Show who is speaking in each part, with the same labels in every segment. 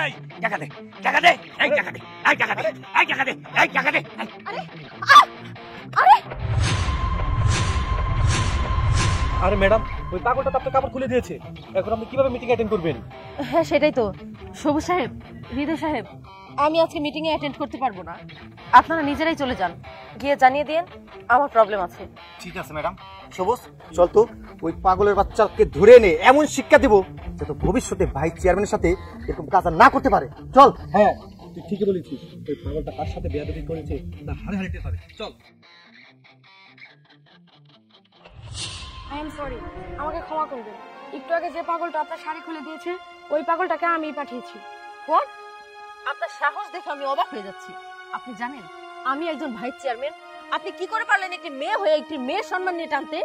Speaker 1: এই টাকা দে টাকা দে এই টাকা দে এই টাকা দে এই টাকা দে এই টাকা দে
Speaker 2: আরে আরে
Speaker 3: আরে ম্যাডাম ওই পাগলটা তো আপনার কাপড় খুলে দিয়েছে, এখন আপনি কিভাবে মিটিং অ্যাটেন্ড করবেন?
Speaker 2: হ্যাঁ সেটাই তো সবুজ সাহেব, হৃদয় সাহেব, আমি আজকে মিটিং এ অ্যাটেন্ড করতে পারবো না। আপনারা নিজেরাই চলে যান, গিয়ে জানিয়ে দিন আমার প্রবলেম আছে।
Speaker 4: ঠিক আছে ম্যাডাম। সবুজ চল তো ওই পাগলের বাচ্চাকে ধরে এনে এমন শিক্ষা দেব যাতে ভবিষ্যতে ভাইস চেয়ারম্যানের সাথে এরকম কাজ আর না করতে পারে। চল।
Speaker 3: হ্যাঁ তুই ঠিকই বলেছিস, ওই পাগলটা কার সাথে বেয়াদবি করেছে তা হারে হারিতে পারে। চল।
Speaker 5: আই এম সরি, আমাকে ক্ষমা করবেন। একটু আগে যে পাগলটা আপনার শাড়ি খুলে দিয়েছে ওই পাগলটাকে আমিই পাঠিয়েছি।
Speaker 2: হোয়াট? আপনার সাহস দেখে আমি অবাক হয়ে যাচ্ছি। আপনি জানেন আমি একজন ভাইস চেয়ারম্যান, আপনি কি করে পারলেন একটি মেয়ে হয়ে একটি মেয়ের সম্মান নিয়ে টানতে?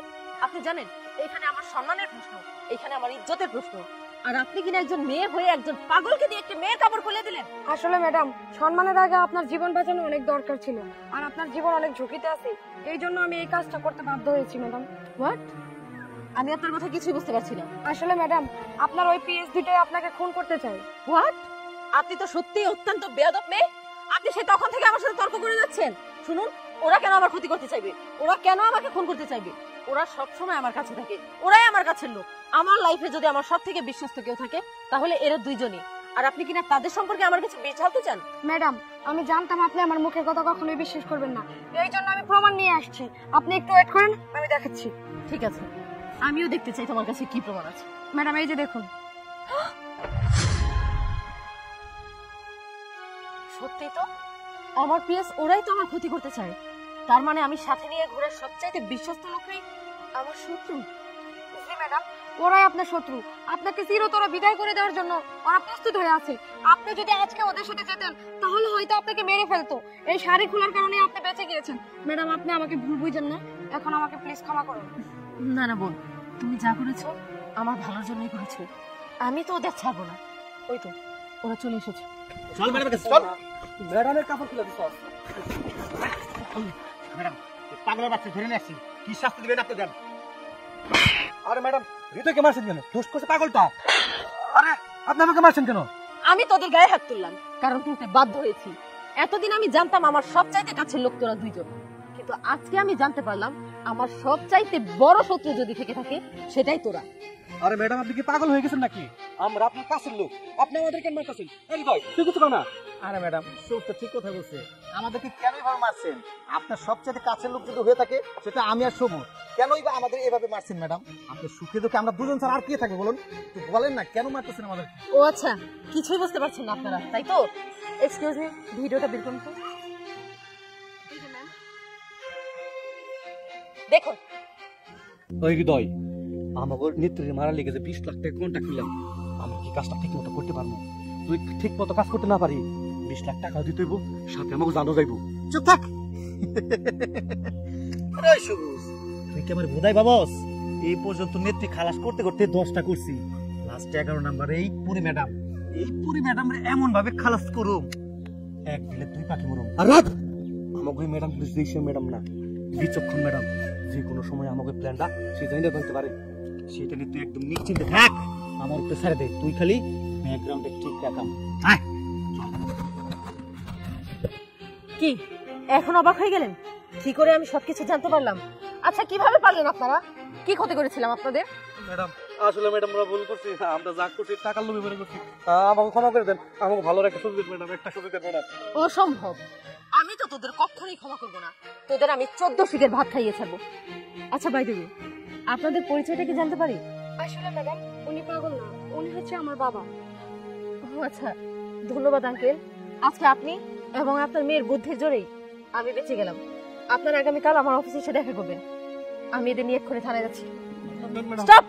Speaker 2: আপনি জানেন এখানে আমার সম্মানের প্রশ্ন, এখানে আমার ইজ্জতের প্রশ্ন, আর আপনি কিনা একজন মেয়ে হয়ে একজন পাগলকে দিয়ে একটি মেয়ের কাপড় খুলে দিলেন।
Speaker 5: আসলে ম্যাডাম, সম্মানের আগে আপনার জীবন বাঁচানো অনেক দরকার ছিল, আর আপনার জীবন অনেক ঝুঁকিতে আছে, এই জন্য আমি এই কাজটা করতে বাধ্য হয়েছি ম্যাডাম।
Speaker 2: হোয়াট? আমি আপনার কথা কিছুই বুঝতে পারছি না।
Speaker 5: আসলে ম্যাডাম, আপনার ওই পিএইচডিটাই আপনাকে খুন করতে চাই।
Speaker 2: হোয়াট? আপনি তো সত্যিই অত্যন্ত বেয়াদব মেয়ে। আপনি সে তখন থেকে আমার সাথে তর্ক করে যাচ্ছেন। শুনুন, ওরা কেন আমার ক্ষতি করতে চাইবে? ওরা কেন আমাকে খুন করতে চাইবে? ওরা সবসময় আমার কাছে থাকে, ওরাই আমার কাছের লোক। আমার লাইফে যদি আমার সব থেকে বিশ্বস্ত কেউ থাকে তাহলে এরা দুইজনই। আর আপনি কিনা তাদের সম্পর্কে আমার কাছে বিষ ঢালতে চান?
Speaker 5: ম্যাডাম, আমি জানতাম আপনি আমার মুখের কথা কখনোই বিশ্বাস করবেন না, এই জন্য আমি প্রমাণ নিয়ে আসছি। আপনি একটু ওয়েট করেন, আমি দেখাচ্ছি।
Speaker 2: ঠিক আছে, আমিও দেখতে চাই তোমার কাছে কি প্রমাণ আছে।
Speaker 5: ম্যাডাম, এই যে দেখুন।
Speaker 2: সত্যি তো, আমার পিএস ওরাই তো আমার ক্ষতি করতে চায়। তার মানে আমি সাথে নিয়ে ঘোরার সবচাইতে বিশ্বস্ত লোকই আমার শত্রু।
Speaker 5: জি ম্যাডাম, ওরাই আপনার শত্রু। আপনাকে চিরতরে বিদায় করে দেওয়ার জন্য ওরা প্রস্তুত হয়ে আছে। আপনি যদি আজকে ওদের সাথে যেতেন তাহলে হয়তো আপনাকে মেরে ফেলতো। এই শাড়ি খোলার কারণে আপনি বেঁচে গিয়েছেন। ম্যাডাম, আপনি আমাকে ভুল বুঝেন না, এখন আমাকে প্লিজ ক্ষমা করুন।
Speaker 2: না না বোন, তুমি যা করেছো আমার ভালোর জন্যই করেছো। আমি তো ওদের ছাড়বো না। ওই তো ওরা চলে এসেছে।
Speaker 4: চল ম্যাডামের কাছে চল।
Speaker 3: ম্যাডামের কাপড় খুলে দিছ।
Speaker 4: ম্যাডাম, পাগলের বাচ্চা ধরে নিয়ে আসছি, কি শাস্তি দিবেন আপনি দেন।
Speaker 3: আরে ম্যাডাম, হৃদয়কে মারছেন কেন? দোষ করছে পাগলটা। আরে আপনি আমাকে মারছেন কেন?
Speaker 2: আমি তোদের গায়ে হাত তুললাম কারণ তুলতে বাধ্য হয়েছি। এতদিন আমি জানতাম আমার সবচাইতে কাছের লোক তোরা দুইজন, কিন্তু আজকে আমি জানতে পারলাম আমার সবচাইতে বড় শত্রু যদি থেকে থাকে সেটাই তোরা।
Speaker 3: আরে ম্যাডাম, আপনি কি পাগল হয়ে গেছেন নাকি? আমরা আপনার কাছের লোক, আপনি আমাদের কেন মারতেছেন? এই হৃদয়, তুই কিছু কর না।
Speaker 4: আরে ম্যাডাম, সব তো ঠিক কথা বলছে। আমাদেরকে কেন এভাবে মারছেন? আপনার সবচেয়ে কাছের লোক যদি হয়ে থাকে সেটা আমি আর সবুজ, কেনই বা আমাদের এভাবে মারছেন ম্যাডাম? আপনার সুখে দুঃখে আমরা দুজন ছাড়া আর কে থাকবে বলুন? তো বলেন না কেন মারতেছেন আমাদের?
Speaker 2: ও আচ্ছা, কিছুই বুঝতে পারছেন না আপনারা, তাই তো? এক্সকিউজ মি, ভিডিওটা বের করুন তো। দেখুন।
Speaker 3: ওই হৃদয়, আমাকে নেত্রীর মারা লেগে যে 20 লাখ টাকা কন্ট্যাক্ট করলাম, আমি কি কাজটা ঠিক মতো করতে পারবো? তুই ঠিক মতো কাজ করতে না পারি 20 লাখ টাকাও দিতে হইব, সাথে আমাকে জানো যাইব।
Speaker 4: চুপ থাক। আরে সবুজ, তুই কি আমার বোধাই বাবস? এই পর্যন্ত নেত্রী খালাস করতে করতে 10টা করছি, লাস্ট 11 নাম্বার এই পুরি ম্যাডাম। এই পুরি ম্যাডাম এমন ভাবে খালাস করুম, এক দিলে দুই পাখি মরুম।
Speaker 3: আর রাত আমাকে ওই ম্যাডাম প্লিজ, সেই ম্যাডাম না, বিচক্ষণ ম্যাডাম। যে কোনো সময় আমাকে প্ল্যানটা সে জানিয়ে দিতে পারে,
Speaker 4: সেটা নিয়ে তুই একদম নিশ্চিন্তে থাক।
Speaker 3: আমার উপরে ছেড়ে দে, তুই খালি ব্যাকগ্রাউন্ডে ঠিক রাখাম।
Speaker 2: কি এখন অবাক হয়ে গেলেন? কি করে আমি সবকিছু জানতে পারলাম? আচ্ছা, কিভাবে পারলেন আপনারা? কি ক্ষতি করেছিলাম আপনাদের?
Speaker 3: ম্যাডাম, আসলে ম্যাডাম আমরা ভুল করছি, আমরা যা করছি টাকার লোভে মনে করছি, আমাকে ক্ষমা করে দেন। আমাকে ভালো একটা সুযোগ দেন ম্যাডাম, একটা সুযোগ দেন ম্যাডাম।
Speaker 2: অসম্ভব, আমি তো তোদের কখনোই ক্ষমা করবো না। তোদের আমি 14 শিখের ভাত খাইয়ে ছাড়বো। আচ্ছা বাই দ্য ওয়ে, আপনাদের পরিচয়টা কি জানতে পারি?
Speaker 5: আসলে ম্যাডাম, উনি পাগল না, উনি হচ্ছে আমার বাবা।
Speaker 2: ও আচ্ছা, ধন্যবাদ আঙ্কেল। আজকে আপনি এবং আপনার মেয়ের বুদ্ধির জোরেই আমি বেঁচে গেলাম। আপনার আগামীকাল আমার অফিসে এসে দেখা করবেন। আমি এদের নিয়ে এক্ষুনি থানায় যাচ্ছি। স্টপ।